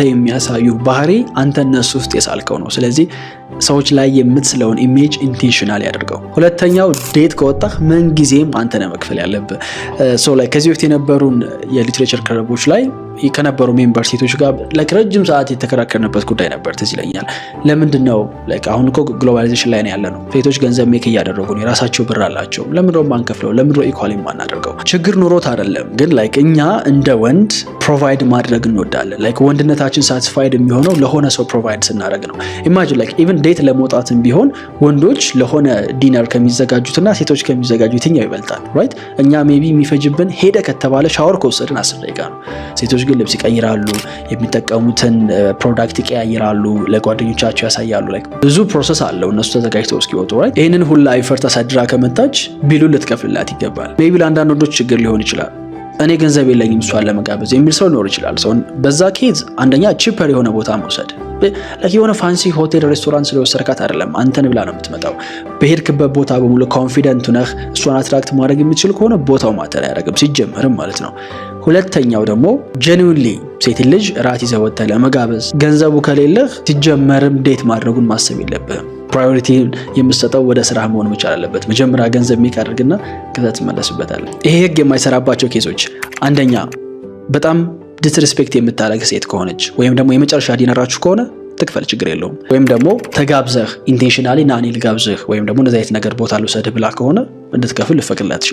የሚያሳዩ ባህሪ አንተ እነሱ ውስጥ የሳልከው ነው። ስለዚህ ሰዎች ላይ የምትስለውን ኢሜጅ ኢንቴንሽናል ያደርገው። ሁለተኛው ዴት ከወጣህ ምን ጊዜም አንተ ነህ መክፈል ያለብህ። ከዚህ በፊት የነበሩን የሊትሬቸር ክለቦች ላይ ከነበሩ ሜምበር ሴቶች ጋር ረጅም ሰዓት የተከራከርንበት ጉዳይ ነበር። ትዝ ይለኛል። ለምንድን ነው አሁን እኮ ግሎባላይዜሽን ላይ ነው ያለነው። ሴቶች ገንዘብ ሜክ እያደረጉ ነው፣ የራሳቸው ብር አላቸው። ለምንድነው ማንከፍለው? ለምንድነው ኢኳሊ ማናደርገው? ችግር ኑሮት አይደለም፣ ግን እኛ እንደ ወንድ ፕሮቫይድ ማድረግ እንወዳለን። ወንድነታችን ሳቲስፋይድ የሚሆነው ለሆነ ሰው ፕሮቫይድ ስናደርግ ነው። ኢማጂን ኢቭን ዴት ለመውጣትም ቢሆን ወንዶች ለሆነ ዲነር ከሚዘጋጁትና ሴቶች ከሚዘጋጁ የትኛው ይበልጣል? ራይት? እኛ ሜቢ የሚፈጅብን ሄደ ከተባለ ሻወር ከወሰድን 10 ደቂቃ ነው። ሴቶች ግን ልብስ ይቀይራሉ፣ የሚጠቀሙትን ፕሮዳክት ይቀያይራሉ፣ ለጓደኞቻቸው ያሳያሉ። ብዙ ፕሮሰስ አለው እነሱ ተዘጋጅተው እስኪወጡ። ራይት? ይህንን ሁላ ኢፈርት አሳድራ ከመጣች ቢሉን ልትከፍልላት ይገባል። ሜቢ ለአንዳንድ ወንዶች ችግር ሊሆን ይችላል። እኔ ገንዘብ የለኝም እሷን ለመጋበዝ የሚል ሰው ሊኖር ይችላል። በዛ ኬዝ አንደኛ ቺፐር የሆነ ቦታ መውሰድ። የሆነ ፋንሲ ሆቴል ሬስቶራንት ስለወሰድካት አይደለም አንተን ብላ ነው የምትመጣው። በሄድክበት ቦታ በሙሉ ኮንፊደንት ነህ እሷን አትራክት ማድረግ የምትችል ከሆነ ቦታው ማተር አያደርግም ሲጀመርም ማለት ነው። ሁለተኛው ደግሞ ጀኒውንሊ ሴት ልጅ ራት ይዘህ ወጥተህ ለመጋበዝ ገንዘቡ ከሌለህ ሲጀመርም ዴት ማድረጉን ማሰብ የለብህም። ፕራዮሪቲ የምትሰጠው ወደ ስራ መሆን መቻል አለበት። መጀመሪያ ገንዘብ ሜክ አድርግና ከዛ ትመለስበታለህ። ይሄ ህግ የማይሰራባቸው ኬሶች አንደኛ በጣም ዲስሪስፔክት የምታደርግ ሴት ከሆነች ወይም ደግሞ የመጨረሻ ዲነራችሁ ከሆነ ትክፈል፣ ችግር የለውም። ወይም ደግሞ ተጋብዘህ ኢንቴንሽናሊ ና እኔ ልጋብዝህ ወይም ደግሞ እንደዚህ አይነት ነገር ቦታ ልውሰድህ ብላ ከሆነ እንድትከፍል ልፈቅድላት